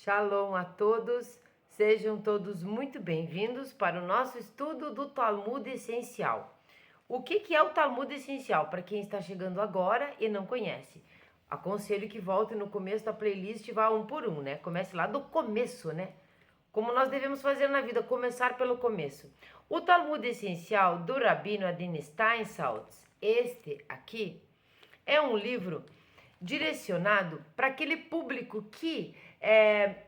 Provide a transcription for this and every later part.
Shalom a todos, sejam todos muito bem-vindos para o nosso estudo do Talmud Essencial. O que é o Talmud Essencial? Para quem está chegando agora e não conhece, aconselho que volte no começo da playlist e vá um por um, né? Comece lá do começo, né? Como nós devemos fazer na vida, começar pelo começo. O Talmud Essencial do Rabino Adin Steinsaltz, este aqui, é um livro direcionado para aquele público que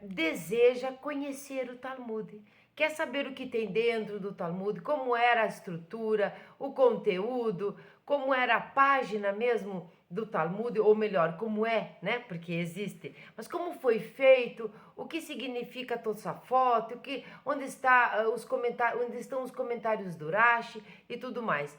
deseja conhecer o Talmud, quer saber o que tem dentro do Talmud, como era a estrutura, o conteúdo, como era a página mesmo do Talmud, ou melhor, como é, né? Porque existe, mas como foi feito, o que significa Tosafot, onde onde estão os comentários do Rashi e tudo mais.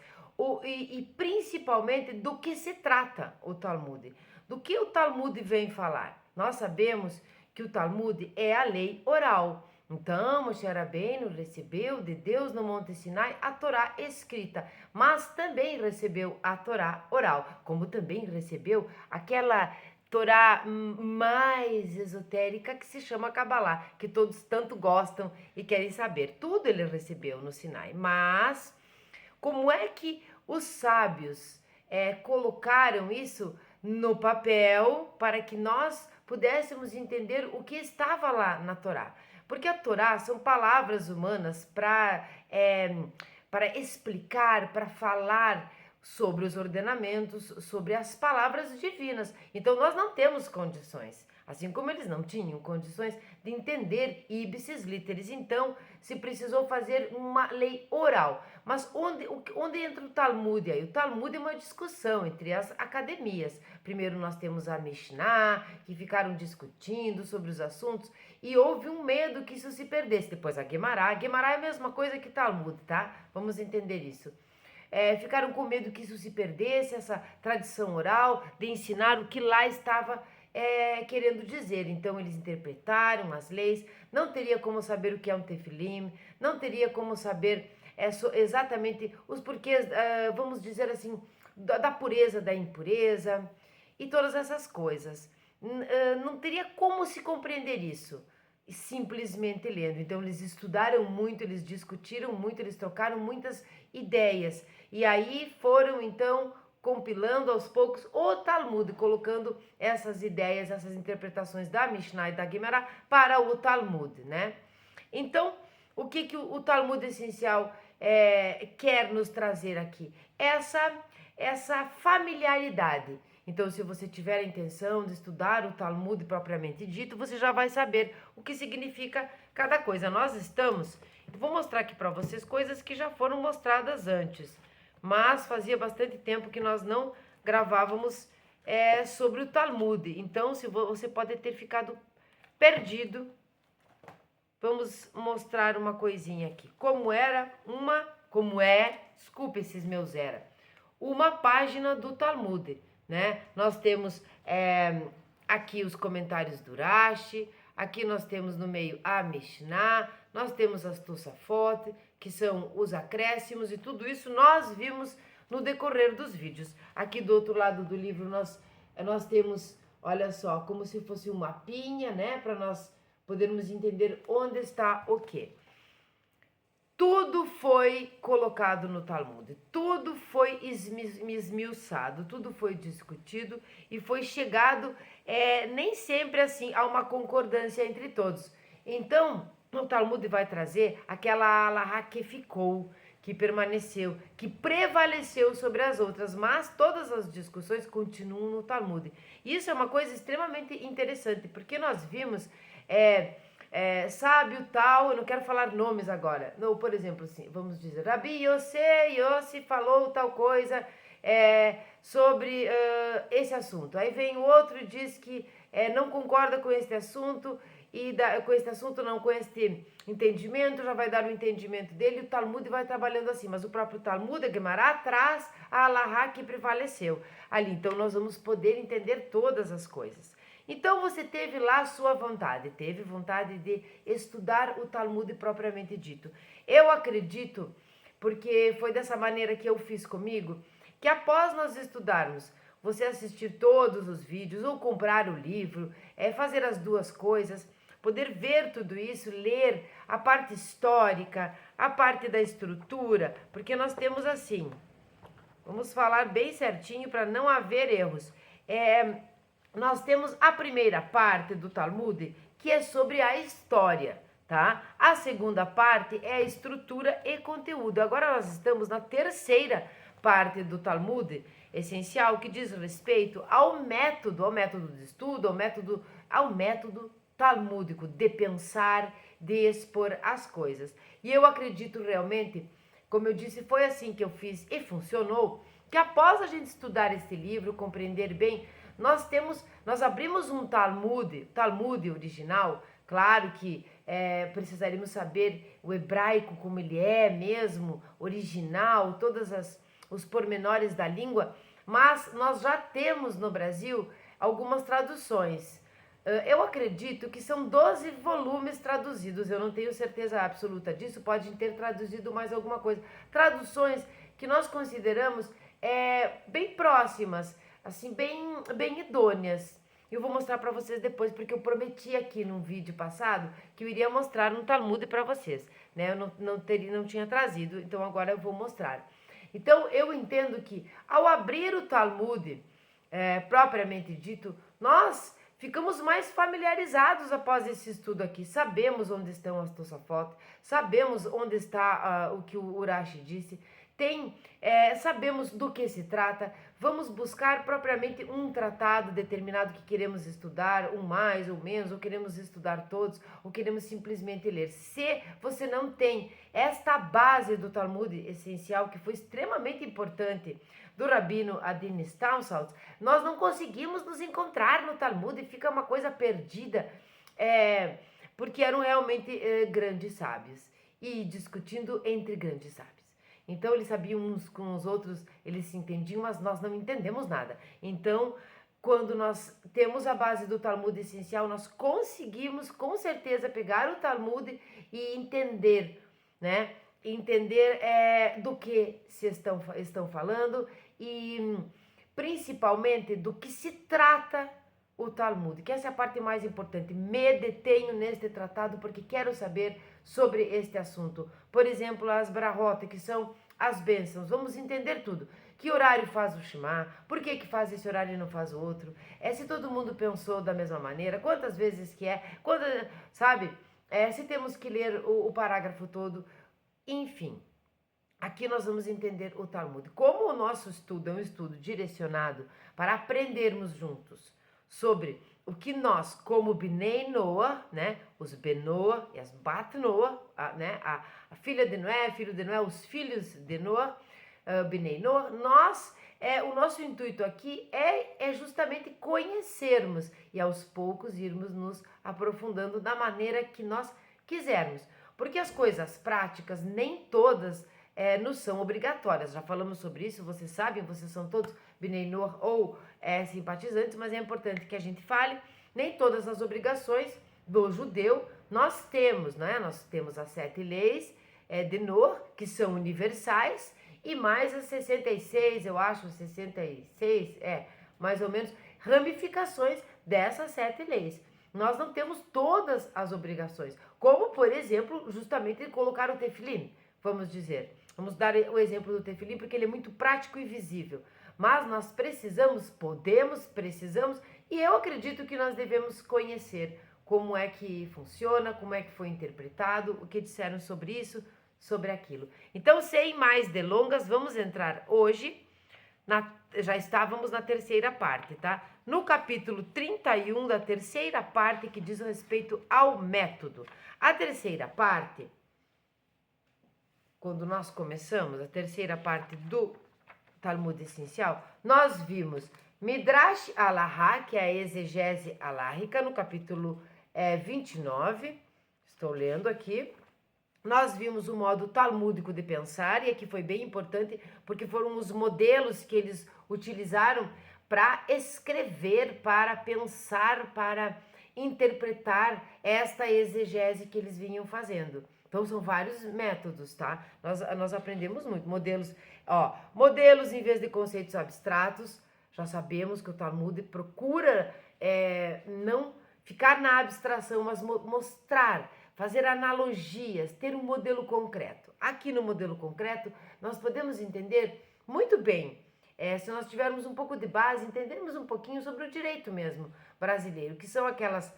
E principalmente do que se trata o Talmud. Do que o Talmud vem falar? Nós sabemos que o Talmud é a lei oral. Então, Moshe Rabbeinu recebeu de Deus no Monte Sinai a Torá escrita, mas também recebeu a Torá oral, como também recebeu aquela Torá mais esotérica que se chama Kabbalah, que todos tanto gostam e querem saber. Tudo ele recebeu no Sinai, mas como é que os sábios colocaram isso no papel para que nós pudéssemos entender o que estava lá na Torá? Porque a Torá são palavras humanas para explicar, para falar sobre os ordenamentos, sobre as palavras divinas. Então nós não temos condições, assim como eles não tinham condições de entender ipsis literis. Então se precisou fazer uma lei oral. Mas onde entra o Talmud aí? O Talmud é uma discussão entre as academias. Primeiro nós temos a Mishnah, que ficaram discutindo sobre os assuntos, e houve um medo que isso se perdesse. Depois a Guemará. A Guemará é a mesma coisa que Talmud, tá? Vamos entender isso. Ficaram com medo que isso se perdesse, essa tradição oral de ensinar o que lá estava querendo dizer. Então eles interpretaram as leis, não teria como saber o que é um tefilim, não teria como saber exatamente os porquês, vamos dizer assim, da pureza, da impureza e todas essas coisas. Não teria como se compreender isso simplesmente lendo. Então eles estudaram muito, eles discutiram muito, eles trocaram muitas ideias. E aí foram então compilando aos poucos o Talmud, colocando essas ideias, essas interpretações da Mishnah e da Gemara para o Talmud, né? Então, o que o Talmud essencial quer nos trazer aqui? Essa familiaridade. Então, se você tiver a intenção de estudar o Talmud propriamente dito, você já vai saber o que significa cada coisa. Nós estamos, vou mostrar aqui para vocês coisas que já foram mostradas antes, mas fazia bastante tempo que nós não gravávamos sobre o Talmud. Então, se você pode ter ficado perdido, vamos mostrar uma coisinha aqui. Desculpe esses meus uma página do Talmud, né? Nós temos aqui os comentários do Rashi, aqui nós temos no meio a Mishnah, nós temos as Tosafot, que são os acréscimos, e tudo isso nós vimos no decorrer dos vídeos. Aqui do outro lado do livro nós temos, olha só, como se fosse um mapinha, né? Para nós podermos entender onde está o quê. Tudo foi colocado no Talmud, tudo foi esmiuçado, tudo foi discutido e foi chegado nem sempre assim a uma concordância entre todos. Então, o Talmud vai trazer aquela alahá que ficou, que permaneceu, que prevaleceu sobre as outras, mas todas as discussões continuam no Talmud. Isso é uma coisa extremamente interessante, porque nós vimos sábio tal, eu não quero falar nomes agora. Não, por exemplo, assim, vamos dizer, Rabi Yossi falou tal coisa sobre esse assunto. Aí vem o outro e diz que não concorda com esse assunto, com esse assunto não, com este entendimento, já vai dar o entendimento dele, o Talmud vai trabalhando assim, mas o próprio Talmud, a Gemara, traz a alahá que prevaleceu ali. Então nós vamos poder entender todas as coisas. Então você teve lá a sua vontade, teve vontade de estudar o Talmud propriamente dito. Eu acredito, porque foi dessa maneira que eu fiz comigo, que após nós estudarmos, você assistir todos os vídeos ou comprar o livro, fazer as duas coisas, poder ver tudo isso, ler a parte histórica, a parte da estrutura, porque nós temos assim, vamos falar bem certinho para não haver erros. Nós temos a primeira parte do Talmud, que é sobre a história, tá? A segunda parte é a estrutura e conteúdo. Agora nós estamos na terceira parte do Talmud essencial, que diz respeito ao método de estudo, ao método talmúdico de pensar, de expor as coisas. E eu acredito realmente, como eu disse, foi assim que eu fiz e funcionou, que após a gente estudar este livro, compreender bem, nós abrimos um Talmud original. Claro que precisaríamos saber o hebraico como ele é mesmo, original, os pormenores da língua, mas nós já temos no Brasil algumas traduções. Eu acredito que são 12 volumes traduzidos, eu não tenho certeza absoluta disso, pode ter traduzido mais alguma coisa. Traduções que nós consideramos bem próximas, assim, bem idôneas. Eu vou mostrar para vocês depois, porque eu prometi aqui num vídeo passado que eu iria mostrar um Talmud para vocês, né? Eu não tinha trazido, então agora eu vou mostrar. Então, eu entendo que ao abrir o Talmud, propriamente dito, nós ficamos mais familiarizados após esse estudo aqui. Sabemos onde estão as Tosafot, sabemos onde está o que o Urashi disse, sabemos do que se trata. Vamos buscar propriamente um tratado determinado que queremos estudar, um mais ou menos, ou queremos estudar todos, ou queremos simplesmente ler. Se você não tem esta base do Talmud essencial, que foi extremamente importante, do Rabino Adin Staunsaltz, nós não conseguimos nos encontrar no Talmud e fica uma coisa perdida, porque eram realmente grandes sábios e discutindo entre grandes sábios. Então eles sabiam uns com os outros, eles se entendiam, mas nós não entendemos nada. Então, quando nós temos a base do Talmud essencial, nós conseguimos com certeza pegar o Talmud e entender, né? Entender do que se estão falando e principalmente do que se trata o Talmud, que essa é a parte mais importante. Me detenho neste tratado porque quero saber sobre este assunto. Por exemplo, as brahot, que são as bênçãos. Vamos entender tudo. Que horário faz o Shema? Por que faz esse horário e não faz o outro? Se todo mundo pensou da mesma maneira? Quantas vezes que sabe? Se temos que ler o parágrafo todo. Enfim, aqui nós vamos entender o Talmud. Como o nosso estudo é um estudo direcionado para aprendermos juntos sobre o que nós, como Bnei Noah, né, os Benoah e as Bat Noah, né, a filha de Noé, filho de Noé, os filhos de Noah, Bnei Noah, o nosso intuito aqui é justamente conhecermos e aos poucos irmos nos aprofundando da maneira que nós quisermos. Porque as coisas práticas, nem todas nos são obrigatórias. Já falamos sobre isso, vocês sabem, vocês são todos Bnei Noah ou simpatizantes, mas é importante que a gente fale, nem todas as obrigações do judeu nós temos, né? Nós temos as 7 leis de Noah, que são universais, e mais as 66, eu acho, 66, mais ou menos, ramificações dessas 7 leis. Nós não temos todas as obrigações, como, por exemplo, justamente colocar o tefilim, vamos dizer. Vamos dar o exemplo do tefilim, porque ele é muito prático e visível. Mas nós precisamos, e eu acredito que nós devemos conhecer como é que funciona, como é que foi interpretado, o que disseram sobre isso, sobre aquilo. Então, sem mais delongas, vamos entrar hoje, já estávamos na terceira parte, tá? No capítulo 31 da terceira parte, que diz respeito ao método. A terceira parte, quando nós começamos, a terceira parte do Talmud essencial, nós vimos Midrash Alahá, que é a exegese alárrica, no capítulo 29, estou lendo aqui. Nós vimos o modo talmúdico de pensar, e aqui foi bem importante, porque foram os modelos que eles utilizaram para escrever, para pensar, para interpretar esta exegese que eles vinham fazendo. Então, são vários métodos, tá? Nós aprendemos muito. Modelos em vez de conceitos abstratos. Já sabemos que o Talmud procura não ficar na abstração, mas mostrar, fazer analogias, ter um modelo concreto. Aqui no modelo concreto, nós podemos entender muito bem, se nós tivermos um pouco de base, entendermos um pouquinho sobre o direito mesmo brasileiro, que são aquelas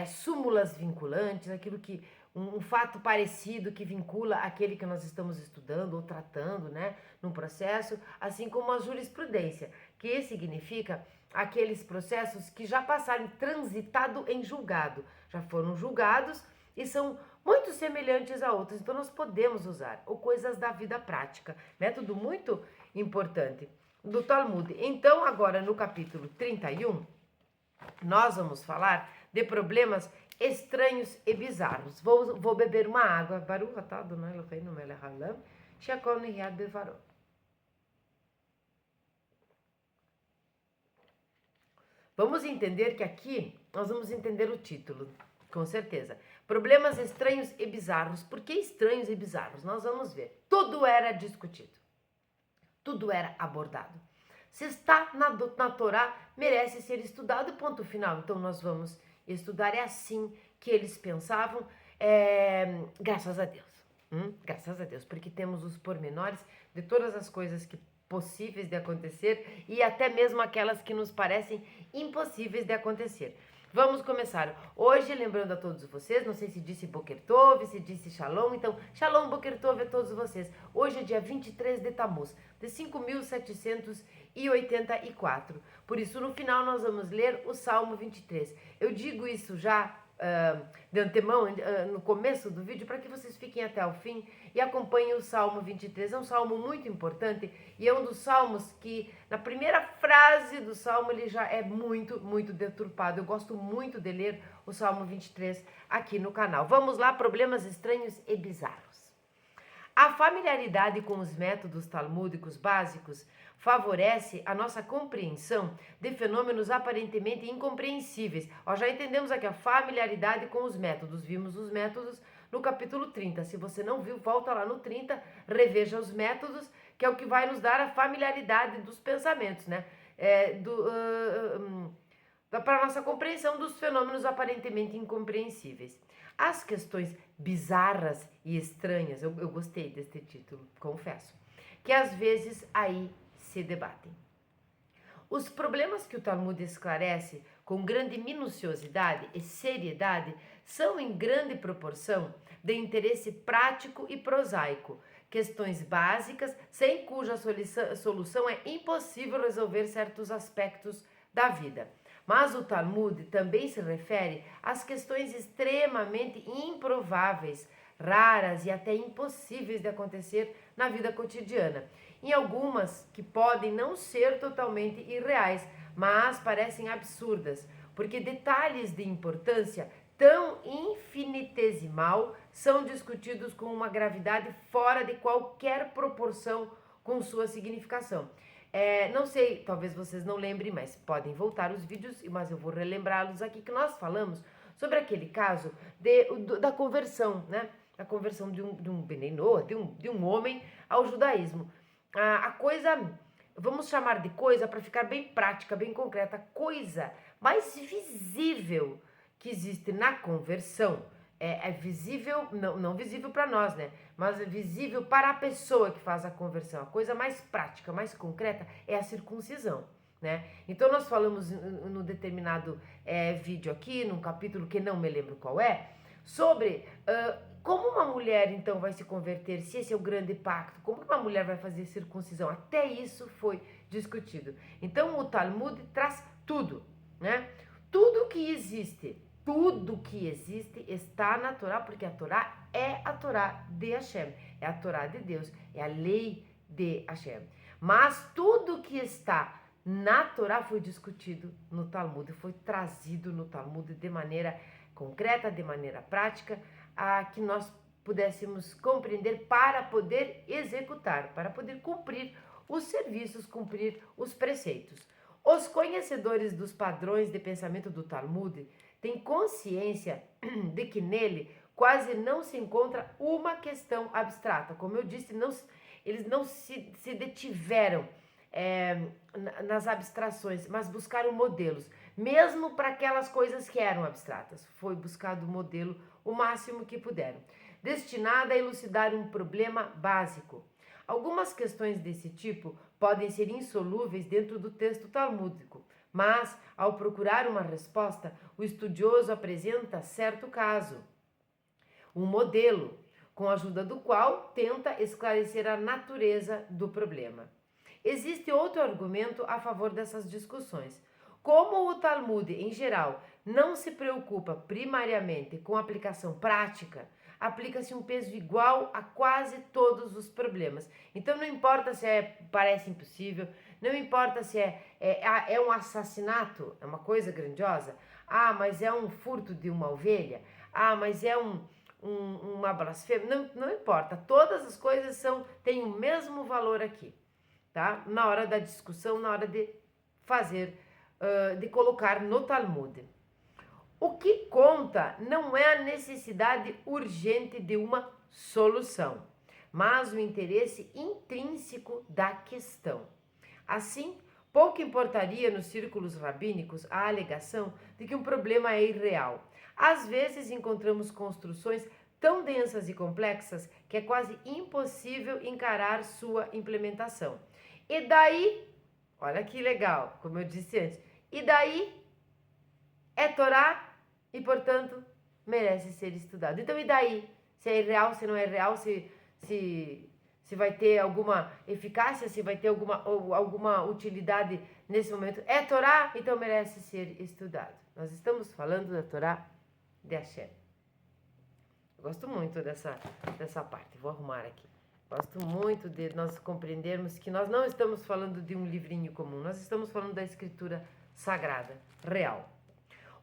súmulas vinculantes, aquilo que um fato parecido que vincula aquele que nós estamos estudando ou tratando, né, num processo, assim como a jurisprudência, que significa aqueles processos que já passaram transitado em julgado, já foram julgados e são muito semelhantes a outros, então nós podemos usar, ou coisas da vida prática, método muito importante do Talmud. Então, agora no capítulo 31, nós vamos falar de problemas estranhos e bizarros. Vou beber uma água. Baruch atah Adonai Eloheinu melech haolam, she'akol nihya b'dvaro. Vamos entender que aqui nós vamos entender o título, com certeza. Problemas estranhos e bizarros. Por que estranhos e bizarros? Nós vamos ver. Tudo era discutido. Tudo era abordado. Se está na Torá, merece ser estudado, ponto final. Então nós vamos estudar. É assim que eles pensavam, graças a Deus. Graças a Deus, porque temos os pormenores de todas as coisas que possíveis de acontecer e até mesmo aquelas que nos parecem impossíveis de acontecer. Vamos começar. Hoje, lembrando a todos vocês, não sei se disse Boker Tov, se disse Shalom, então Shalom Boker Tov a todos vocês. Hoje é dia 23 de Tammuz, de 5.784. Por isso, no final, nós vamos ler o Salmo 23. Eu digo isso já de antemão, no começo do vídeo, para que vocês fiquem até o fim e acompanhem o Salmo 23. É um salmo muito importante e é um dos salmos que, na primeira frase do salmo, ele já é muito, muito deturpado. Eu gosto muito de ler o Salmo 23 aqui no canal. Vamos lá, problemas estranhos e bizarros. A familiaridade com os métodos talmúdicos básicos favorece a nossa compreensão de fenômenos aparentemente incompreensíveis. Já entendemos aqui a familiaridade com os métodos. Vimos os métodos no capítulo 30. Se você não viu, volta lá no 30, reveja os métodos, que é o que vai nos dar a familiaridade dos pensamentos, né? Para a nossa compreensão dos fenômenos aparentemente incompreensíveis. As questões bizarras e estranhas, eu gostei deste título, confesso, que às vezes aí se debatem. Os problemas que o Talmud esclarece com grande minuciosidade e seriedade são em grande proporção de interesse prático e prosaico, questões básicas sem cuja solução é impossível resolver certos aspectos da vida. Mas o Talmud também se refere às questões extremamente improváveis, raras e até impossíveis de acontecer na vida cotidiana. Em algumas que podem não ser totalmente irreais, mas parecem absurdas, porque detalhes de importância tão infinitesimal são discutidos com uma gravidade fora de qualquer proporção com sua significação. Não sei, talvez vocês não lembrem, mas podem voltar os vídeos, mas eu vou relembrá-los aqui, que nós falamos sobre aquele caso da conversão, né? A conversão de um Benei Noah, de um homem ao judaísmo. A coisa, vamos chamar de coisa para ficar bem prática, bem concreta, a coisa mais visível que existe na conversão, é visível, não visível para nós, né? Mas é visível para a pessoa que faz a conversão. A coisa mais prática, mais concreta é a circuncisão, né? Então nós falamos no determinado vídeo aqui, num capítulo que não me lembro qual sobre como uma mulher então vai se converter, se esse é o grande pacto, como uma mulher vai fazer circuncisão. Até isso foi discutido. Então o Talmud traz tudo, né? Tudo que existe está na Torá, porque a Torá é a Torá de Hashem, é a Torá de Deus, é a lei de Hashem. Mas tudo que está na Torá foi discutido no Talmud, foi trazido no Talmud de maneira concreta, de maneira prática, a que nós pudéssemos compreender para poder executar, para poder cumprir os serviços, cumprir os preceitos. Os conhecedores dos padrões de pensamento do Talmud têm consciência de que nele quase não se encontra uma questão abstrata. Como eu disse, eles não se detiveram nas abstrações, mas buscaram modelos. mesmo para aquelas coisas que eram abstratas. Foi buscado o modelo o máximo que puderam, destinado a elucidar um problema básico. Algumas questões desse tipo podem ser insolúveis dentro do texto talmúdico, mas, ao procurar uma resposta, o estudioso apresenta certo caso, um modelo, com a ajuda do qual tenta esclarecer a natureza do problema. Existe outro argumento a favor dessas discussões. Como o Talmud, em geral, não se preocupa primariamente com a aplicação prática, aplica-se um peso igual a quase todos os problemas. Então não importa se parece impossível, não importa se é um assassinato, é uma coisa grandiosa. Ah, mas é um furto de uma ovelha. Ah, mas é uma blasfêmia. Não importa, todas as coisas têm o mesmo valor aqui, tá? Na hora da discussão, na hora de fazer, de colocar no Talmud. O que conta não é a necessidade urgente de uma solução, mas o interesse intrínseco da questão. Assim, pouco importaria nos círculos rabínicos a alegação de que um problema é irreal. Às vezes encontramos construções tão densas e complexas que é quase impossível encarar sua implementação. E daí, olha que legal, como eu disse antes, e daí é Torá e, portanto, merece ser estudado. Então, e daí? Se é real, se não é real, se vai ter alguma eficácia, se vai ter alguma utilidade nesse momento. É Torá, então merece ser estudado. Nós estamos falando da Torá de Hashem. Eu gosto muito dessa parte, vou arrumar aqui. Gosto muito de nós compreendermos que nós não estamos falando de um livrinho comum, nós estamos falando da escritura sagrada, real.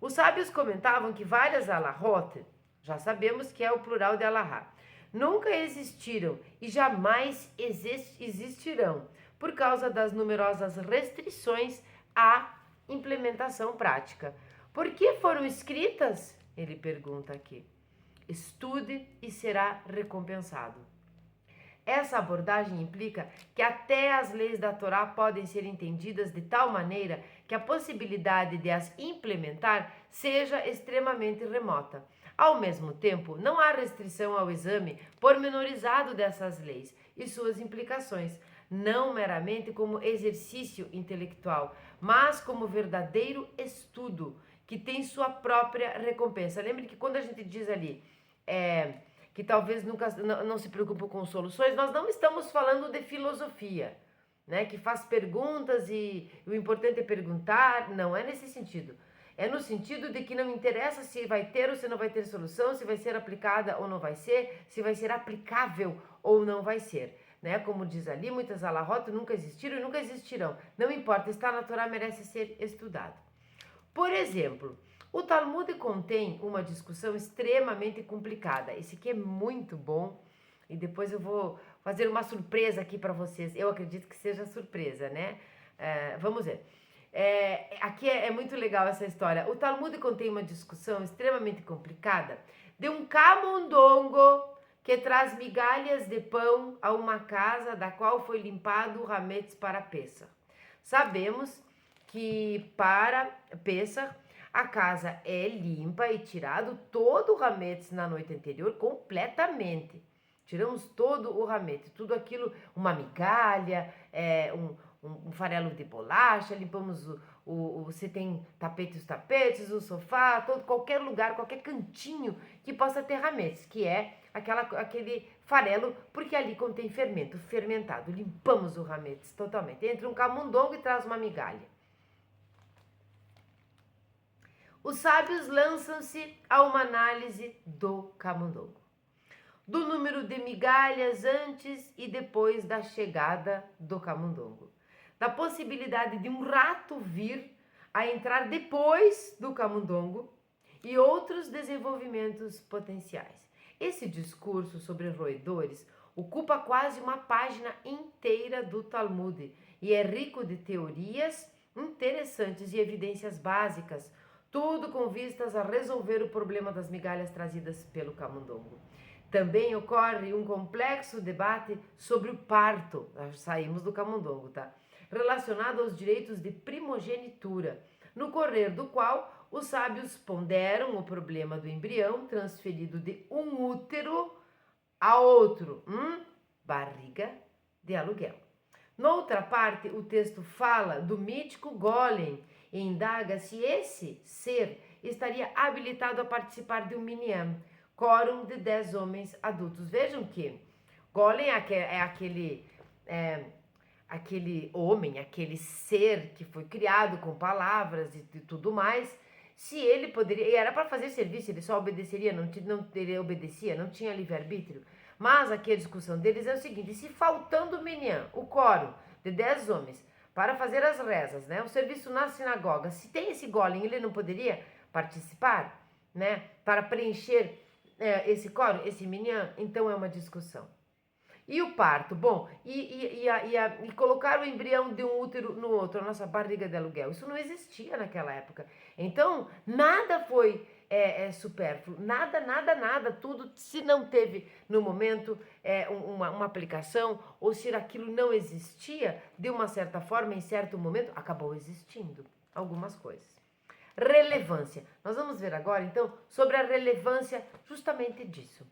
Os sábios comentavam que várias alahot, já sabemos que é o plural de alahá, nunca existiram e jamais existirão por causa das numerosas restrições à implementação prática. Por que foram escritas? Ele pergunta aqui. Estude e será recompensado. Essa abordagem implica que até as leis da Torá podem ser entendidas de tal maneira que a possibilidade de as implementar seja extremamente remota. Ao mesmo tempo, não há restrição ao exame pormenorizado dessas leis e suas implicações, não meramente como exercício intelectual, mas como verdadeiro estudo que tem sua própria recompensa. Lembre que quando a gente diz ali que talvez nunca não se preocupe com soluções, nós não estamos falando de filosofia, né? Que faz perguntas e o importante é perguntar, não é nesse sentido. É no sentido de que não interessa se vai ter ou se não vai ter solução, se vai ser aplicada ou não vai ser, se vai ser aplicável ou não vai ser. Né? Como diz ali, muitas alahot nunca existiram e nunca existirão. Não importa, está na Torá, merece ser estudado. Por exemplo, o Talmud contém uma discussão extremamente complicada. Esse aqui é muito bom e depois eu vou fazer uma surpresa aqui para vocês. Eu acredito que seja surpresa, né? Vamos ver. Aqui é muito legal essa história. O Talmud contém uma discussão extremamente complicada de um camundongo que traz migalhas de pão a uma casa da qual foi limpado o hametz para Pessah. Sabemos que para Pessah a casa é limpa e tirado todo o hametz na noite anterior completamente. Tiramos todo o hametz, tudo aquilo, uma migalha, um farelo de bolacha, limpamos se tem tapetes, o sofá, qualquer lugar, qualquer cantinho que possa ter hametz, que é aquele farelo, porque ali contém fermento, fermentado. Limpamos o hametz totalmente. Entra um camundongo e traz uma migalha. Os sábios lançam-se a uma análise do camundongo, do número de migalhas antes e depois da chegada do camundongo, da possibilidade de um rato vir a entrar depois do camundongo e outros desenvolvimentos potenciais. Esse discurso sobre roedores ocupa quase uma página inteira do Talmud e é rico de teorias interessantes e evidências básicas, tudo com vistas a resolver o problema das migalhas trazidas pelo camundongo. Também ocorre um complexo debate sobre o parto, saímos do camundongo, tá? Relacionado aos direitos de primogenitura, no correr do qual os sábios ponderam o problema do embrião transferido de um útero a outro, barriga de aluguel. Noutra parte, o texto fala do mítico Golem e indaga se esse ser estaria habilitado a participar de um minyan, quórum de 10 homens adultos. Vejam que Golem é aquele homem, aquele ser que foi criado com palavras e tudo mais. Se ele poderia, e era para fazer serviço, ele só obedeceria, ele obedecia, não tinha livre-arbítrio. Mas aqui a discussão deles é o seguinte: se faltando o minyan, o quórum de 10 homens, para fazer as rezas, né, o serviço na sinagoga, se tem esse golem, ele não poderia participar, né, para preencher esse quórum, esse minyan? Então é uma discussão. E o parto? Bom, e colocar o embrião de um útero no outro, a nossa barriga de aluguel, isso não existia naquela época. Então, nada foi supérfluo, nada, tudo, se não teve no momento uma aplicação, ou se aquilo não existia, de uma certa forma, em certo momento, acabou existindo algumas coisas. Relevância. Nós vamos ver agora, então, sobre a relevância justamente disso.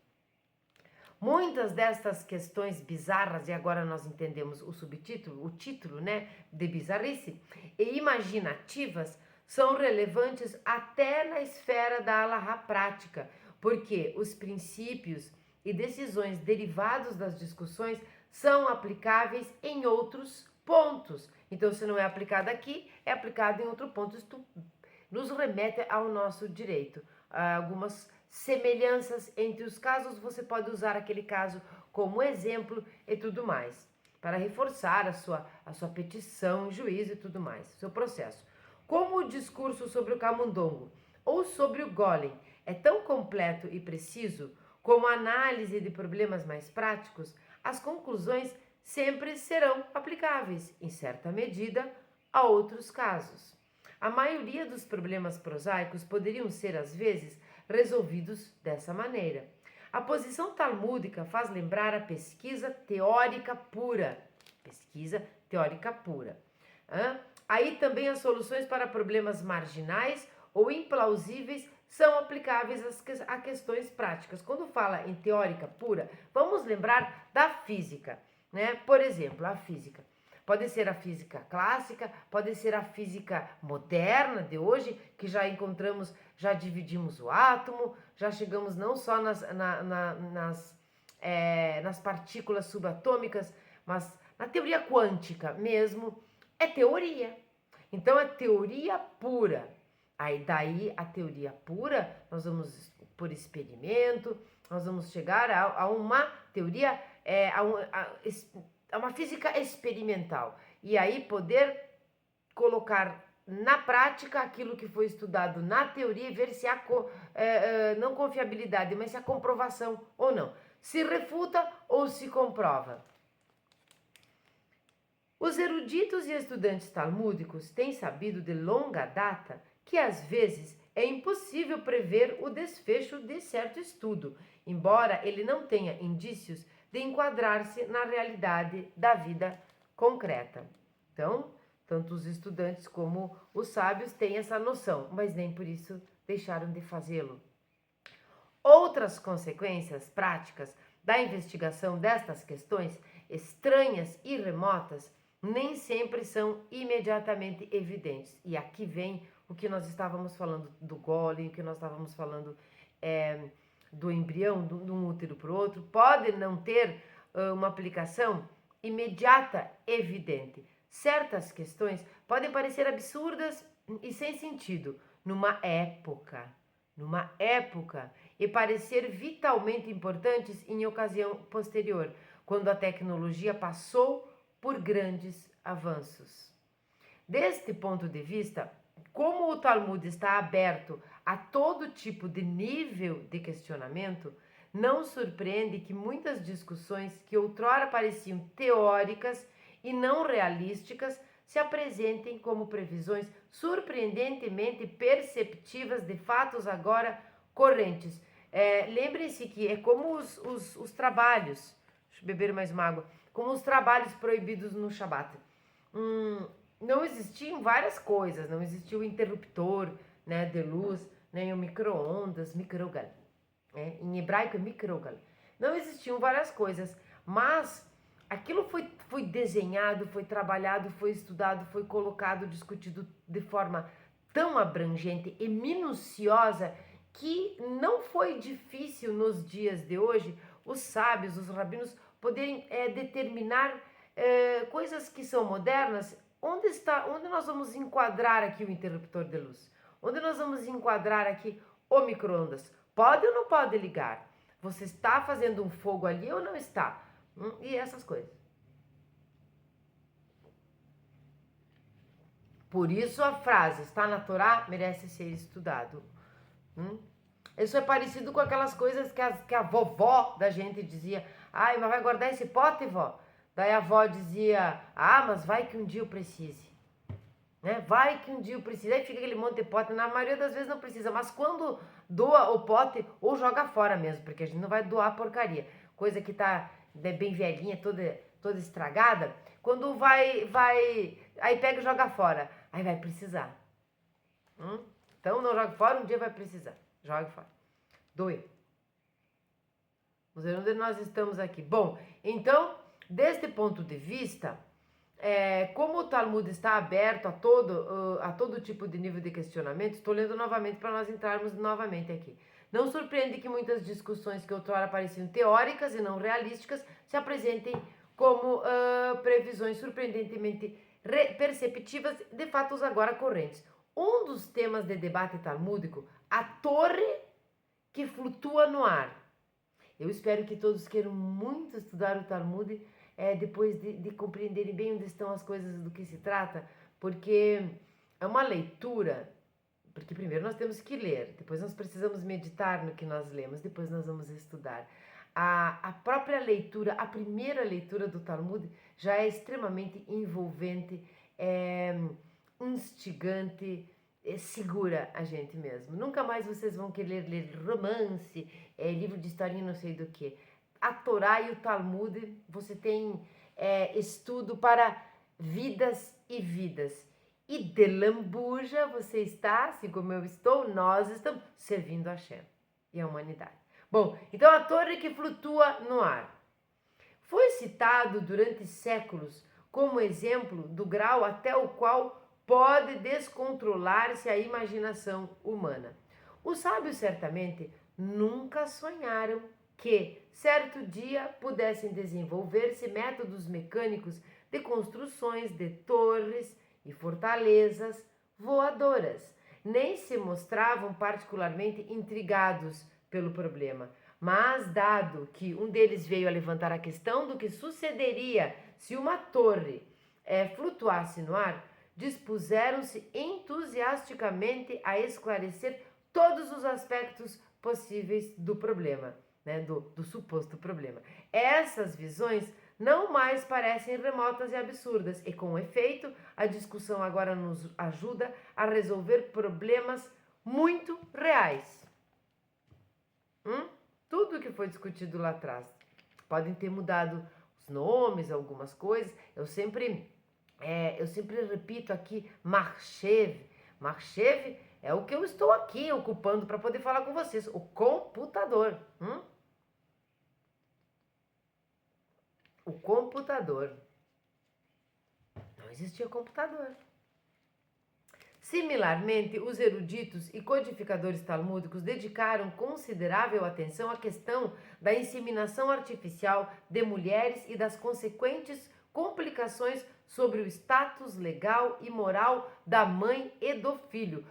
Muitas destas questões bizarras, e agora nós entendemos o subtítulo, o título, né, de bizarrice, e imaginativas, são relevantes até na esfera da halahá prática, porque os princípios e decisões derivados das discussões são aplicáveis em outros pontos. Então, se não é aplicado aqui, é aplicado em outro ponto. Isto nos remete ao nosso direito. Algumas semelhanças entre os casos, você pode usar aquele caso como exemplo e tudo mais, para reforçar a sua petição, juízo e tudo mais, seu processo. Como o discurso sobre o camundongo ou sobre o golem é tão completo e preciso como a análise de problemas mais práticos, as conclusões sempre serão aplicáveis, em certa medida, a outros casos. A maioria dos problemas prosaicos poderiam ser, às vezes, resolvidos dessa maneira. A posição talmúdica faz lembrar a pesquisa teórica pura. Pesquisa teórica pura. Aí também as soluções para problemas marginais ou implausíveis são aplicáveis a questões práticas. Quando fala em teórica pura, vamos lembrar da física, né? Por exemplo, a física. Pode ser a física clássica, pode ser a física moderna de hoje, que já encontramos, já dividimos o átomo, já chegamos não só nas partículas subatômicas, mas na teoria quântica mesmo, é teoria. Então é teoria pura. Aí daí a teoria pura, nós vamos por experimento, nós vamos chegar a uma teoria, a uma física experimental. E aí poder colocar na prática aquilo que foi estudado na teoria e ver se há não confiabilidade, mas se há comprovação ou não. Se refuta ou se comprova. Os eruditos e estudantes talmúdicos têm sabido de longa data que às vezes é impossível prever o desfecho de certo estudo, embora ele não tenha indícios de enquadrar-se na realidade da vida concreta. Então, tanto os estudantes como os sábios têm essa noção, mas nem por isso deixaram de fazê-lo. Outras consequências práticas da investigação destas questões estranhas e remotas nem sempre são imediatamente evidentes. E aqui vem o que nós estávamos falando do golem, o que nós estávamos falando do embrião, de um útero para o outro, pode não ter uma aplicação imediata evidente. Certas questões podem parecer absurdas e sem sentido numa época, e parecer vitalmente importantes em ocasião posterior, quando a tecnologia passou por grandes avanços. Deste ponto de vista, como o Talmud está aberto a todo tipo de nível de questionamento, não surpreende que muitas discussões que outrora pareciam teóricas e não realísticas se apresentem como previsões surpreendentemente perceptivas de fatos agora correntes. Lembrem-se que é como os trabalhos, deixa eu beber mais uma água, como os trabalhos proibidos no Shabat. não existiam várias coisas, não existia o interruptor, né, de luz, nem o micro-ondas, microgal, né? Em hebraico é microgal. Não existiam várias coisas, mas aquilo foi desenhado, foi trabalhado, foi estudado, foi colocado, discutido de forma tão abrangente e minuciosa que não foi difícil nos dias de hoje os sábios, os rabinos poderem determinar coisas que são modernas. Onde nós vamos enquadrar aqui o interruptor de luz? Onde nós vamos enquadrar aqui o micro-ondas? Pode ou não pode ligar? Você está fazendo um fogo ali ou não está? E essas coisas. Por isso a frase está na Torá merece ser estudado. Isso é parecido com aquelas coisas que a vovó da gente dizia. Ai, mas vai guardar esse pote, vó? Daí a avó dizia, mas vai que um dia eu precise. Né? Vai que um dia eu precise. Aí fica aquele monte de pote. Na maioria das vezes não precisa. Mas quando doa o pote, ou joga fora mesmo. Porque a gente não vai doar porcaria. Coisa que tá bem velhinha, toda estragada. Quando vai... Aí pega e joga fora. Aí vai precisar. Então não joga fora, um dia vai precisar. Joga fora. Doe. Vamos ver onde nós estamos aqui. Bom, então, deste ponto de vista, como o Talmud está aberto a todo tipo de nível de questionamento, estou lendo novamente para nós entrarmos novamente aqui. Não surpreende que muitas discussões que outrora pareciam teóricas e não realísticas se apresentem como previsões surpreendentemente perceptivas de fatos agora correntes. Um dos temas de debate talmúdico, a torre que flutua no ar. Eu espero que todos queiram muito estudar o Talmud, depois de compreenderem bem onde estão as coisas, do que se trata, porque é uma leitura, porque primeiro nós temos que ler, depois nós precisamos meditar no que nós lemos, depois nós vamos estudar. A própria leitura, a primeira leitura do Talmud já é extremamente envolvente, instigante, segura a gente mesmo. Nunca mais vocês vão querer ler romance, livro de historinha, não sei do que. A Torá e o Talmud, você tem estudo para vidas e vidas. E de lambuja você está, assim como eu estou, nós estamos servindo a Hashem e a humanidade. Bom, então a torre que flutua no ar. Foi citado durante séculos como exemplo do grau até o qual pode descontrolar-se a imaginação humana. Os sábios certamente nunca sonharam que certo dia pudessem desenvolver-se métodos mecânicos de construções de torres e fortalezas voadoras. Nem se mostravam particularmente intrigados pelo problema. Mas, dado que um deles veio a levantar a questão do que sucederia se uma torre flutuasse no ar, dispuseram-se entusiasticamente a esclarecer todos os aspectos possíveis do problema, né, do suposto problema. Essas visões não mais parecem remotas e absurdas, e com efeito, a discussão agora nos ajuda a resolver problemas muito reais. Tudo que foi discutido lá atrás. Podem ter mudado os nomes, algumas coisas. Eu sempre repito aqui, Marchev. Marchev é o que eu estou aqui ocupando para poder falar com vocês. O computador. O computador. Não existia computador. Similarmente, os eruditos e codificadores talmúdicos dedicaram considerável atenção à questão da inseminação artificial de mulheres e das consequentes complicações sobre o status legal e moral da mãe e do filho.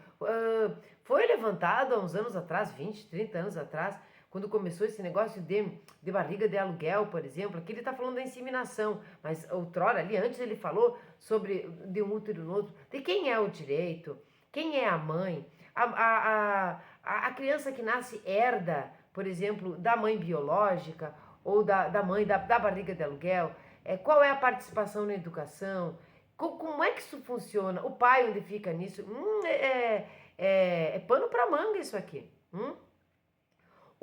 Foi levantado há uns anos atrás, 20, 30 anos atrás, quando começou esse negócio de barriga de aluguel, por exemplo. Aqui ele está falando da inseminação, mas outrora, ali antes, ele falou sobre de um útero no outro, de quem é o direito, quem é a mãe. A criança que nasce herda, por exemplo, da mãe biológica ou da mãe da barriga de aluguel. Qual é a participação na educação? Como é que isso funciona? O pai onde fica nisso? É pano para manga isso aqui.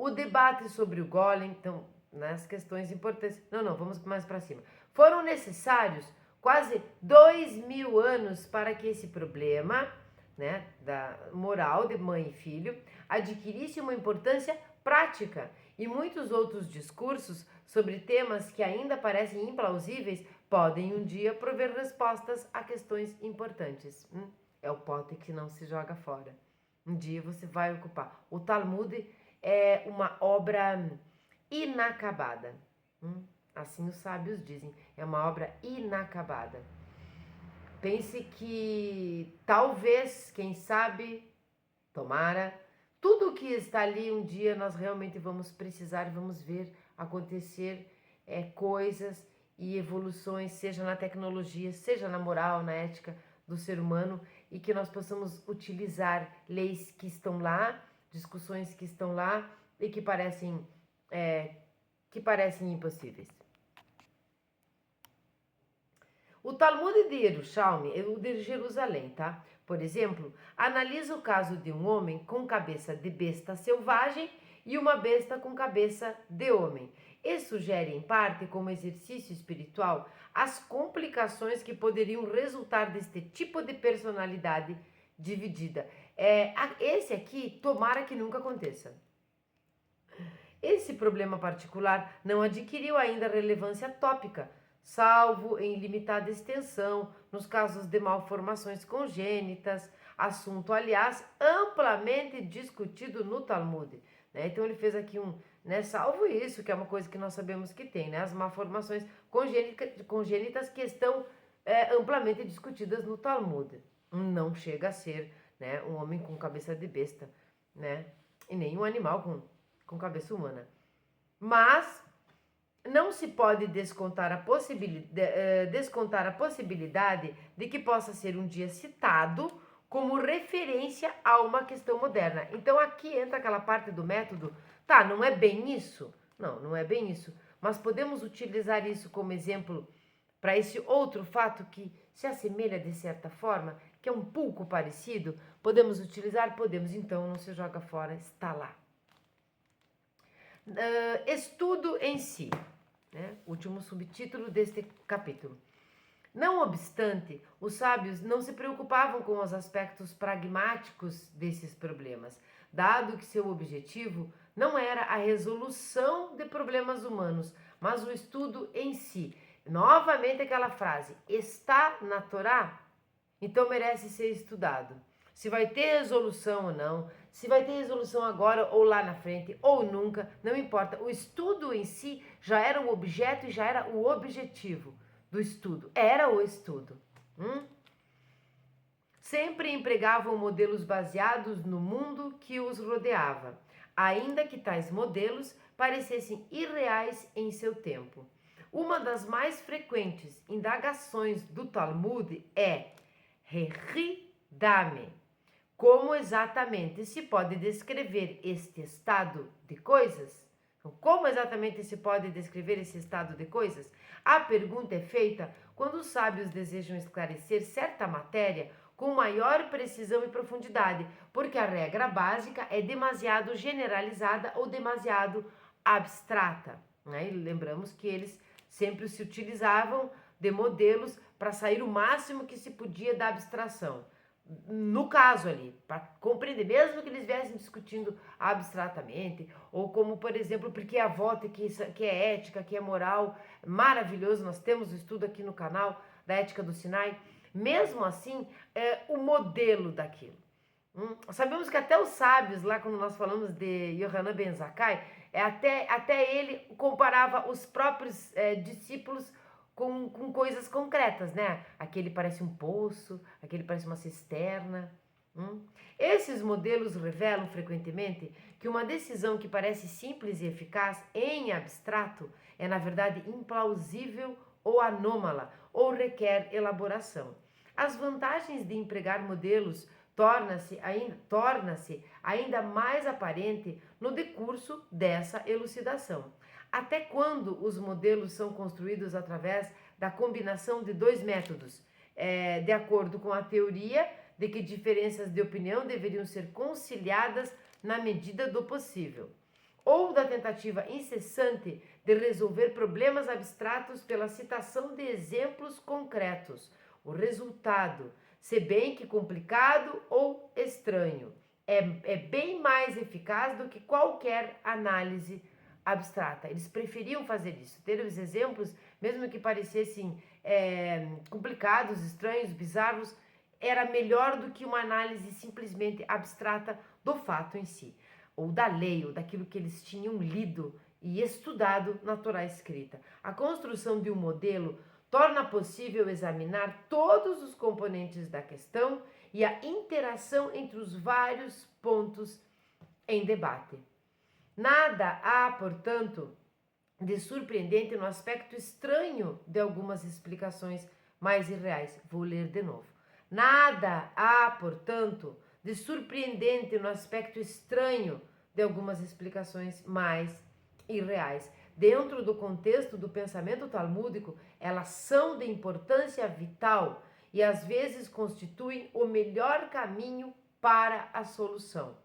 O debate sobre o golem, então, nas questões importantes... Não, vamos mais para cima. Foram necessários quase 2000 anos para que esse problema, né, da moral de mãe e filho adquirisse uma importância prática, e muitos outros discursos sobre temas que ainda parecem implausíveis podem um dia prover respostas a questões importantes. É o pote que não se joga fora. Um dia você vai ocupar. O Talmud é uma obra inacabada. Assim os sábios dizem, é uma obra inacabada. Pense que talvez, quem sabe, tomara, tudo que está ali um dia nós realmente vamos precisar e vamos ver acontecer coisas e evoluções, seja na tecnologia, seja na moral, na ética do ser humano, e que nós possamos utilizar leis que estão lá, discussões que estão lá e que parecem impossíveis. O Talmud de Yerushalmi é o de Jerusalém, tá? Por exemplo, analisa o caso de um homem com cabeça de besta selvagem e uma besta com cabeça de homem. E sugere, em parte, como exercício espiritual, as complicações que poderiam resultar deste tipo de personalidade dividida. Esse aqui, tomara que nunca aconteça. Esse problema particular não adquiriu ainda relevância tópica, salvo em limitada extensão nos casos de malformações congênitas, assunto, aliás, amplamente discutido no Talmud. Né? Então ele fez aqui salvo isso, que é uma coisa que nós sabemos que tem, né? As malformações congênitas que estão amplamente discutidas no Talmud. Não chega a ser, né, um homem com cabeça de besta, né? E nem um animal com cabeça humana. Mas não se pode descontar a possibilidade de que possa ser um dia citado como referência a uma questão moderna. Então aqui entra aquela parte do método, tá, não é bem isso? Não é bem isso, mas podemos utilizar isso como exemplo para esse outro fato que se assemelha de certa forma, que é um pouco parecido. Podemos utilizar? Podemos, então não se joga fora, está lá. Estudo em si, né? Último subtítulo deste capítulo. Não obstante, os sábios não se preocupavam com os aspectos pragmáticos desses problemas, dado que seu objetivo não era a resolução de problemas humanos, mas o estudo em si. Novamente aquela frase, está na Torá? Então merece ser estudado. Se vai ter resolução ou não, se vai ter resolução agora ou lá na frente, ou nunca, não importa. O estudo em si já era o objeto e já era o objetivo do estudo. Era o estudo. Sempre empregavam modelos baseados no mundo que os rodeava, ainda que tais modelos parecessem irreais em seu tempo. Uma das mais frequentes indagações do Talmud é Dame. Como exatamente se pode descrever este estado de coisas? Como exatamente se pode descrever esse estado de coisas? A pergunta é feita quando os sábios desejam esclarecer certa matéria com maior precisão e profundidade, porque a regra básica é demasiado generalizada ou demasiado abstrata. Né? E lembramos que eles sempre se utilizavam de modelos para sair o máximo que se podia da abstração. No caso ali, para compreender, mesmo que eles viessem discutindo abstratamente, ou como, por exemplo, porque a volta que é ética, que é moral, maravilhoso, nós temos o estudo aqui no canal da Ética do Sinai, mesmo assim, é o modelo daquilo. Sabemos que até os sábios, lá quando nós falamos de Yohanan Ben Zakkai, até ele comparava os próprios discípulos com coisas concretas, né? Aquele parece um poço, aquele parece uma cisterna. Esses modelos revelam frequentemente que uma decisão que parece simples e eficaz em abstrato é, na verdade, implausível ou anômala, ou requer elaboração. As vantagens de empregar modelos torna-se ainda mais aparente no decurso dessa elucidação. Até quando os modelos são construídos através da combinação de dois métodos, de acordo com a teoria de que diferenças de opinião deveriam ser conciliadas na medida do possível. ou da tentativa incessante de resolver problemas abstratos pela citação de exemplos concretos. O resultado, se bem que complicado ou estranho, é bem mais eficaz do que qualquer análise abstrata. Eles preferiam fazer isso, ter os exemplos, mesmo que parecessem complicados, estranhos, bizarros, era melhor do que uma análise simplesmente abstrata do fato em si, ou da lei, ou daquilo que eles tinham lido e estudado na Torá escrita. A construção de um modelo torna possível examinar todos os componentes da questão e a interação entre os vários pontos em debate. Nada há, portanto, de surpreendente no aspecto estranho de algumas explicações mais irreais. Vou ler de novo. Nada há, portanto, de surpreendente no aspecto estranho de algumas explicações mais irreais. Dentro do contexto do pensamento talmúdico, elas são de importância vital e às vezes constituem o melhor caminho para a solução.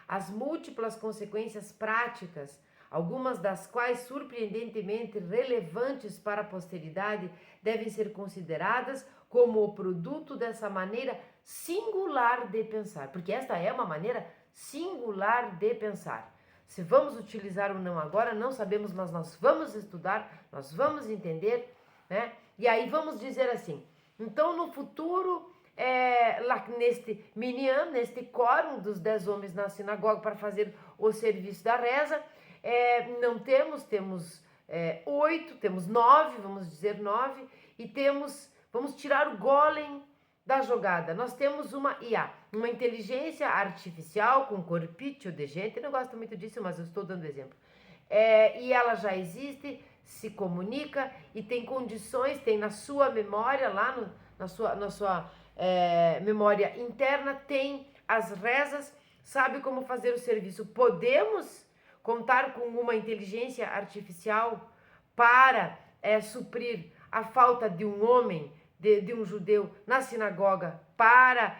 As múltiplas consequências práticas, algumas das quais surpreendentemente relevantes para a posteridade, devem ser consideradas como o produto dessa maneira singular de pensar, porque esta é uma maneira singular de pensar. Se vamos utilizar ou não agora, não sabemos, mas nós vamos estudar, nós vamos entender, né? E aí vamos dizer assim, então no futuro, lá neste minyan, neste quórum dos 10 homens na sinagoga para fazer o serviço da reza, não temos 8, temos 9, vamos dizer 9, e vamos tirar o golem da jogada. Nós temos uma IA, uma inteligência artificial com corpício de gente, eu não gosto muito disso, mas eu estou dando exemplo. E ela já existe, se comunica e tem condições, tem na sua memória, lá na sua memória interna, tem as rezas, sabe como fazer o serviço. Podemos contar com uma inteligência artificial para suprir a falta de um homem, de um judeu na sinagoga, para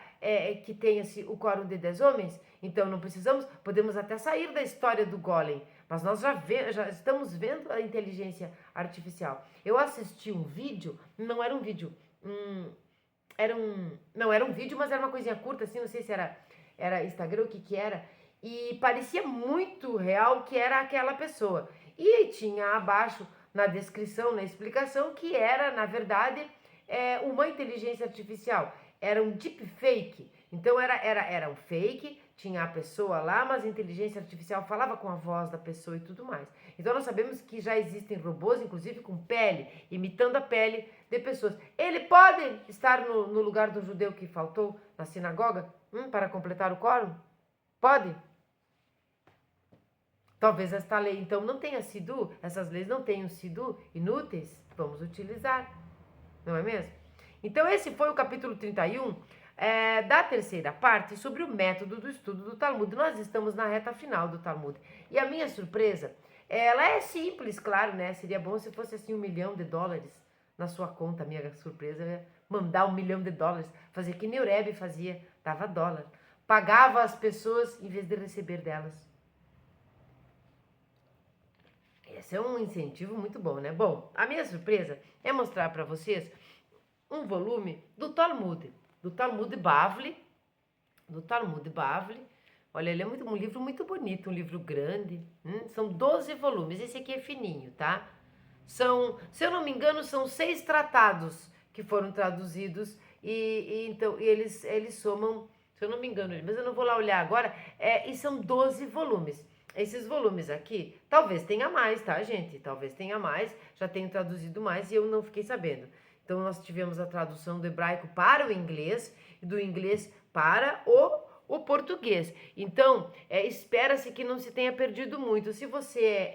que tenha-se o quórum de 10 homens? Então não precisamos, podemos até sair da história do golem, mas nós já estamos vendo a inteligência artificial. Eu assisti um vídeo, não era um vídeo, era um vídeo, mas era uma coisinha curta, assim, não sei se era Instagram, o que era, e parecia muito real que era aquela pessoa. E tinha abaixo, na descrição, na explicação, que era, na verdade, uma inteligência artificial. Era um deepfake. Então, era um fake, tinha a pessoa lá, mas a inteligência artificial falava com a voz da pessoa e tudo mais. Então, nós sabemos que já existem robôs, inclusive com pele, imitando a pele de pessoas. Ele pode estar no lugar do judeu que faltou na sinagoga para completar o quórum? Pode? Talvez esta lei, então, não tenha sido, essas leis não tenham sido inúteis. Vamos utilizar, não é mesmo? Então, esse foi o capítulo 31 da terceira parte sobre o método do estudo do Talmud. Nós estamos na reta final do Talmud. E a minha surpresa, ela é simples, claro, né? Seria bom se fosse assim $1 milhão na sua conta. A minha surpresa é mandar $1 milhão, fazer que nem o Rebbe fazia, dava dólar. Pagava as pessoas em vez de receber delas. Esse é um incentivo muito bom, né? Bom, a minha surpresa é mostrar para vocês um volume do Talmud Bavli. Olha, ele é um livro muito bonito, um livro grande. São 12 volumes, esse aqui é fininho, tá? Se eu não me engano, são 6 tratados que foram traduzidos então eles somam, se eu não me engano, mas eu não vou lá olhar agora, e são 12 volumes. Esses volumes aqui, talvez tenha mais, tá, gente? Talvez tenha mais, já tenho traduzido mais e eu não fiquei sabendo. Então, nós tivemos a tradução do hebraico para o inglês e do inglês para o português. Então, espera-se que não se tenha perdido muito. Se você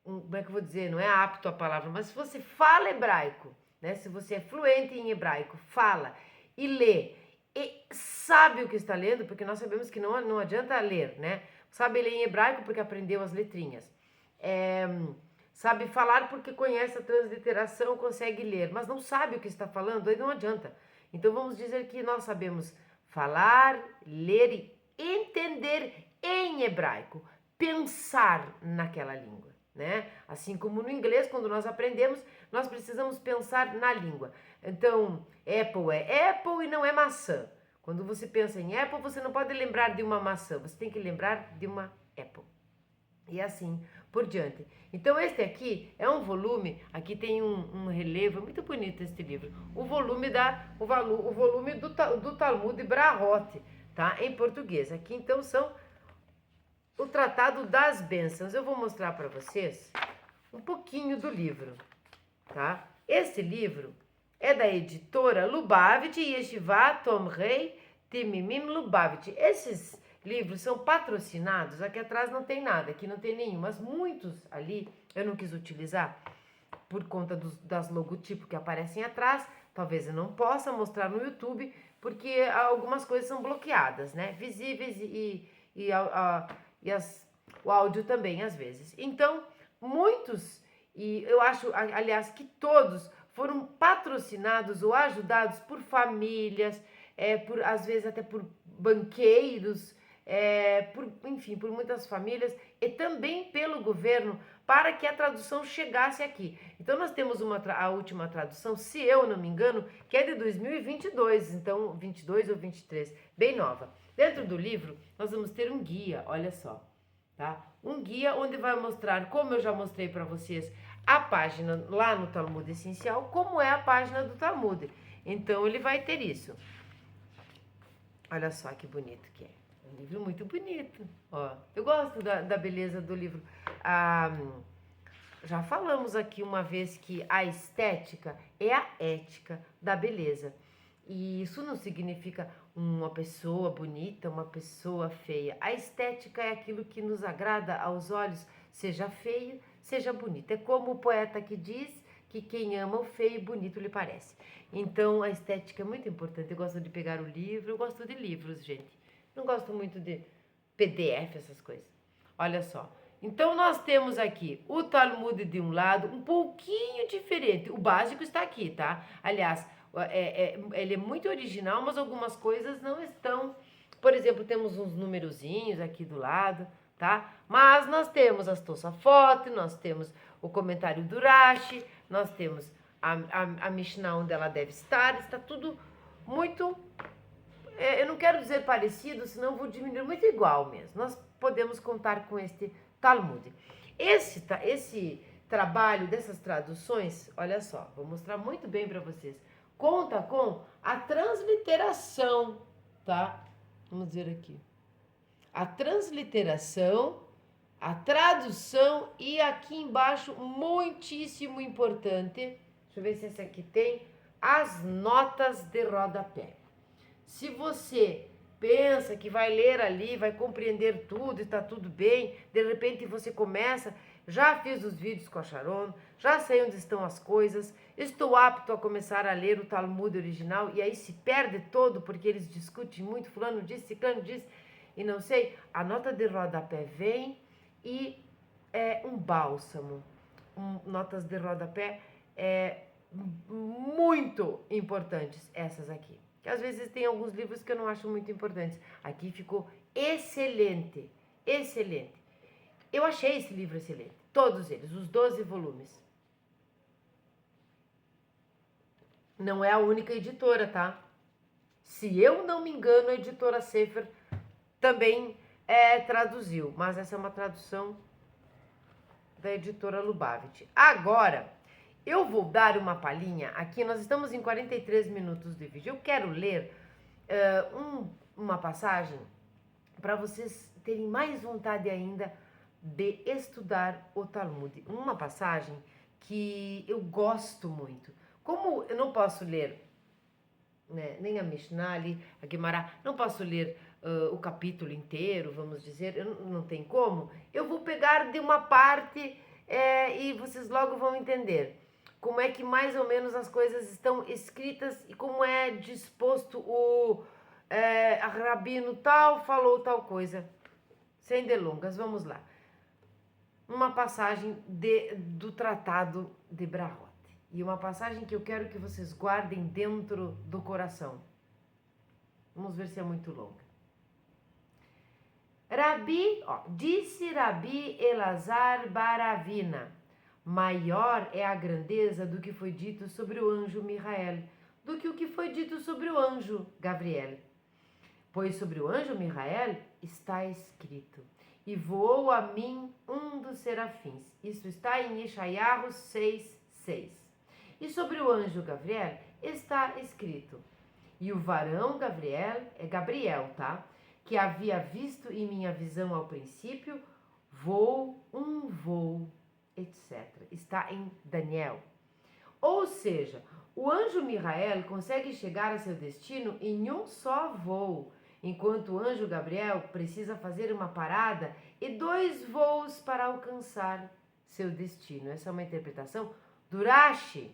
como é que eu vou dizer? Não é apto a palavra, mas se você fala hebraico, né? Se você é fluente em hebraico, fala e lê, e sabe o que está lendo, porque nós sabemos que não adianta ler, né? Sabe ler em hebraico porque aprendeu as letrinhas. Sabe falar porque conhece a transliteração, consegue ler, mas não sabe o que está falando, aí não adianta. Então vamos dizer que nós sabemos falar, ler e entender em hebraico, pensar naquela língua, né? Assim como no inglês, quando nós aprendemos, nós precisamos pensar na língua. Então, Apple é Apple e não é maçã. Quando você pensa em Apple, você não pode lembrar de uma maçã, você tem que lembrar de uma Apple. E assim por diante. Então, este aqui é um volume, aqui tem um relevo, é muito bonito este livro. O volume do Talmud Brahot, tá? Em português. Aqui então são o Tratado das Bênçãos. Eu vou mostrar para vocês um pouquinho do livro, tá? Esse livro é da editora Lubavitch Yeshiva Tomrei Timimim Lubavitch. Esses livros são patrocinados, aqui atrás não tem nada, aqui não tem nenhum, mas muitos ali eu não quis utilizar por conta das logotipos que aparecem atrás. Talvez eu não possa mostrar no YouTube, porque algumas coisas são bloqueadas, né? Visíveis o áudio também, às vezes. Então, muitos, e eu acho, aliás, que todos foram patrocinados ou ajudados por famílias, às vezes até por banqueiros, enfim, por muitas famílias e também pelo governo para que a tradução chegasse aqui. Então nós temos a última tradução, se eu não me engano, que é de 2022, então 22 ou 23, bem nova. Dentro do livro nós vamos ter um guia, olha só, tá? Um guia onde vai mostrar, como eu já mostrei para vocês, a página lá no Talmud Essencial, como é a página do Talmud. Então ele vai ter isso. Olha só que bonito que é. Um livro muito bonito. Ó, eu gosto da beleza do livro. Já falamos aqui uma vez que a estética é a ética da beleza. E isso não significa uma pessoa bonita, uma pessoa feia. A estética é aquilo que nos agrada aos olhos, seja feio, seja bonito. É como o poeta que diz que quem ama o feio e bonito lhe parece. Então a estética é muito importante. Eu gosto de pegar o livro, eu gosto de livros, gente. Não gosto muito de PDF, essas coisas. Olha só. Então nós temos aqui o Talmud de um lado, um pouquinho diferente. O básico está aqui, tá? Aliás, ele é muito original, mas algumas coisas não estão. Por exemplo, temos uns numerozinhos aqui do lado, tá? Mas nós temos as Tosafot, nós temos o comentário do Rashi, nós temos a Mishnah onde ela deve estar, está tudo muito, eu não quero dizer parecido, senão vou diminuir, muito igual mesmo. Nós podemos contar com este Talmud. Esse trabalho dessas traduções, olha só, vou mostrar muito bem para vocês, conta com a transliteração, tá? Vamos ver aqui. A transliteração, a tradução e aqui embaixo, muitíssimo importante, deixa eu ver se esse aqui tem, as notas de rodapé. Se você pensa que vai ler ali, vai compreender tudo e está tudo bem, de repente você começa, já fiz os vídeos com a Sharon, já sei onde estão as coisas, estou apto a começar a ler o Talmud original e aí se perde todo porque eles discutem muito, fulano disse, ciclano disse e não sei, a nota de rodapé vem e é um bálsamo, notas de rodapé muito importantes essas aqui. Que às vezes tem alguns livros que eu não acho muito importantes. Aqui ficou excelente, excelente. Eu achei esse livro excelente, todos eles, os 12 volumes. Não é a única editora, tá? Se eu não me engano, a editora Sefer também traduziu, mas essa é uma tradução da editora Lubavitch. Agora, eu vou dar uma palhinha aqui, nós estamos em 43 minutos de vídeo. Eu quero ler uma passagem para vocês terem mais vontade ainda de estudar o Talmud. Uma passagem que eu gosto muito. Como eu não posso ler nem a Mishnah, a Gemara, não posso ler o capítulo inteiro, vamos dizer, não tem como, eu vou pegar de uma parte e vocês logo vão entender como é que mais ou menos as coisas estão escritas e como é disposto a rabino tal falou tal coisa. Sem delongas, vamos lá. Uma passagem do Tratado de Brahot. E uma passagem que eu quero que vocês guardem dentro do coração. Vamos ver se é muito longa. Disse Rabi Elazar Baravina, maior é a grandeza do que foi dito sobre o anjo Micael, do que o que foi dito sobre o anjo Gabriel. Pois sobre o anjo Micael está escrito, e voou a mim um dos serafins. Isso está em Yeshayahu 6:6. E sobre o anjo Gabriel está escrito, e o varão Gabriel, é Gabriel, tá? Que havia visto em minha visão ao princípio, um voo, etc. Está em Daniel. Ou seja, o anjo Micael consegue chegar a seu destino em um só voo, enquanto o anjo Gabriel precisa fazer uma parada e 2 voos para alcançar seu destino. Essa é uma interpretação do Rashi,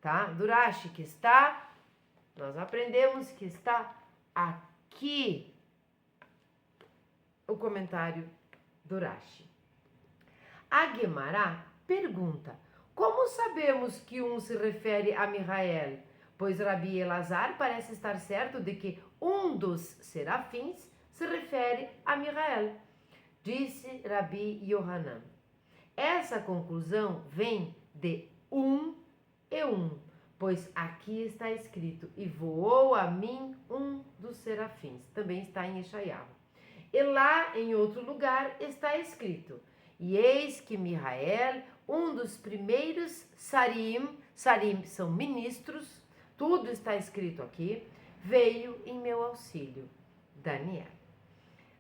tá? Do Rashi, que está, nós aprendemos que está aqui o comentário do Rashi. A Guemará pergunta, como sabemos que um se refere a Micael? Pois Rabi Elazar parece estar certo de que um dos serafins se refere a Micael. Disse Rabi Yohanan. Essa conclusão vem de e um, pois aqui está escrito, e voou a mim um dos serafins. Também está em Yeshayahu. E lá, em outro lugar, está escrito, e eis que Micael, um dos primeiros sarim são ministros, tudo está escrito aqui, veio em meu auxílio. Daniel.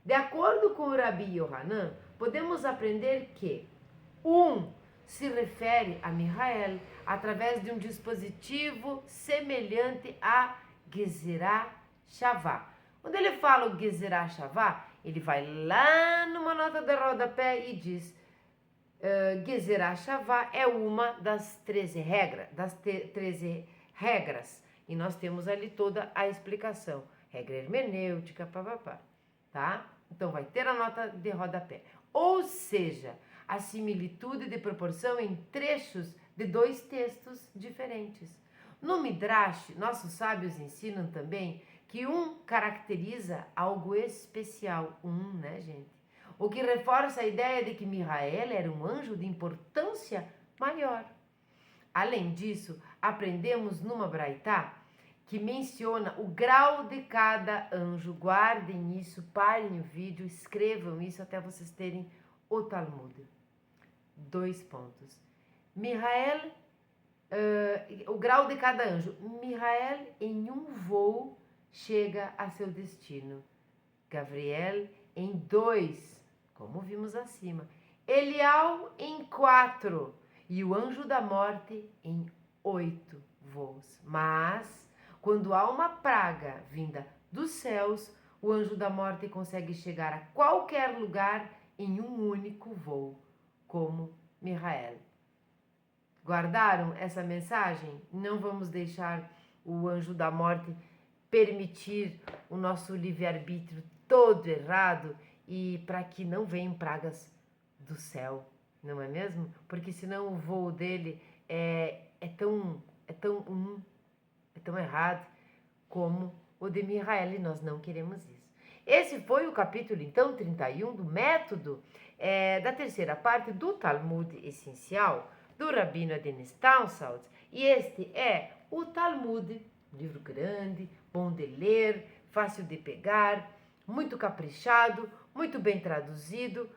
De acordo com o Rabi Yohanan, podemos aprender que se refere a Micael através de um dispositivo semelhante a Gezerah Shavá. Quando ele fala o Gezerah Shavá, ele vai lá numa nota de rodapé e diz Gezerah Shavá é uma das 13 regras. E nós temos ali toda a explicação. Regra hermenêutica, papapá, tá? Então vai ter a nota de rodapé. Ou seja, a similitude de proporção em trechos de 2 textos diferentes. No Midrash, nossos sábios ensinam também que caracteriza algo especial, né, gente? O que reforça a ideia de que Micael era um anjo de importância maior. Além disso, aprendemos numa Braitá que menciona o grau de cada anjo. Guardem isso, parem o vídeo, escrevam isso até vocês terem o Talmud. 2 pontos. Micael, o grau de cada anjo. Micael, em um voo, chega a seu destino. Gabriel, em 2, como vimos acima. Elial, em 4. E o anjo da morte, em 8 voos. Mas, quando há uma praga vinda dos céus, o anjo da morte consegue chegar a qualquer lugar em um único voo, como Micael. Guardaram essa mensagem? Não vamos deixar o anjo da morte permitir o nosso livre-arbítrio todo errado e para que não venham pragas do céu, não é mesmo? Porque senão o voo dele é tão errado como o de Micael e nós não queremos isso. Esse foi o capítulo, então, 31 do método da terceira parte do Talmud essencial do Rabino Adin Staunsalt. E este é o Talmud, livro grande, bom de ler, fácil de pegar, muito caprichado, muito bem traduzido.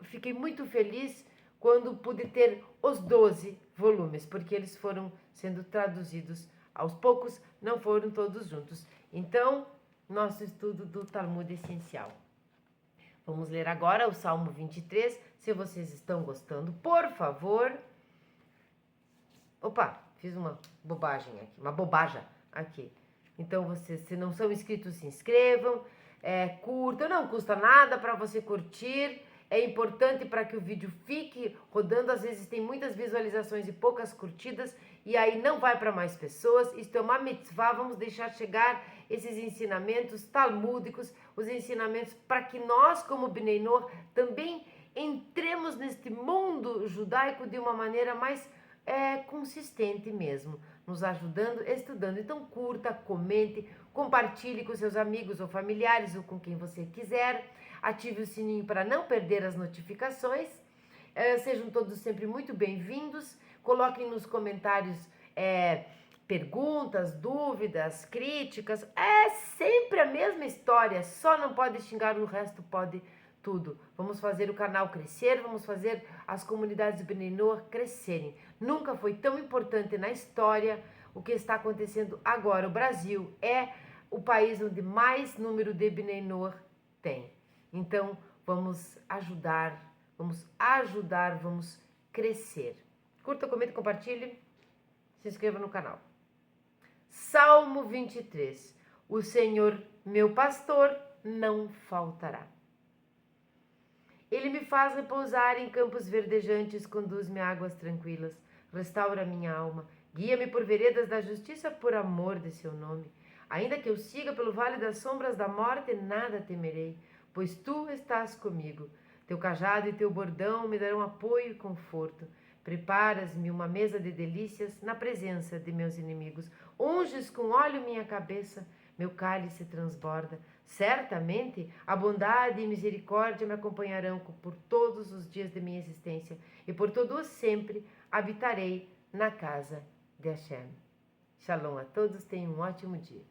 Fiquei muito feliz quando pude ter os 12 volumes, porque eles foram sendo traduzidos aos poucos, não foram todos juntos. Então, nosso estudo do Talmud essencial. Vamos ler agora o Salmo 23. Se vocês estão gostando, por favor... Opa, fiz uma bobagem aqui, uma bobaja aqui. Então, vocês, se não são inscritos, se inscrevam, curtam, não custa nada para você curtir. É importante para que o vídeo fique rodando, às vezes tem muitas visualizações e poucas curtidas, e aí não vai para mais pessoas. Isto é uma mitzvah, vamos deixar chegar esses ensinamentos talmúdicos, os ensinamentos para que nós, como Bnei Noach, também entremos neste mundo judaico de uma maneira mais consistente mesmo, nos ajudando, estudando. Então curta, comente, compartilhe com seus amigos ou familiares ou com quem você quiser. ative o sininho para não perder as notificações. Sejam todos sempre muito bem-vindos. Coloquem nos comentários perguntas, dúvidas, críticas. É sempre a mesma história, só não pode xingar, o resto pode tudo. Vamos fazer o canal crescer, vamos fazer as comunidades de Bnei Noach crescerem. Nunca foi tão importante na história o que está acontecendo agora. O Brasil é o país onde mais número de Bnei Noach tem. Então, vamos ajudar, vamos crescer. Curta, comente, compartilhe, se inscreva no canal. Salmo 23. O Senhor, meu pastor, não faltará. Ele me faz repousar em campos verdejantes, conduz-me a águas tranquilas, restaura minha alma, guia-me por veredas da justiça por amor de seu nome. Ainda que eu siga pelo vale das sombras da morte, nada temerei, pois tu estás comigo. Teu cajado e teu bordão me darão apoio e conforto. Preparas-me uma mesa de delícias na presença de meus inimigos. Unges com óleo minha cabeça, meu cálice transborda. Certamente a bondade e misericórdia me acompanharão por todos os dias de minha existência, e por todo o sempre habitarei na casa de Hashem. Shalom a todos, tenham um ótimo dia.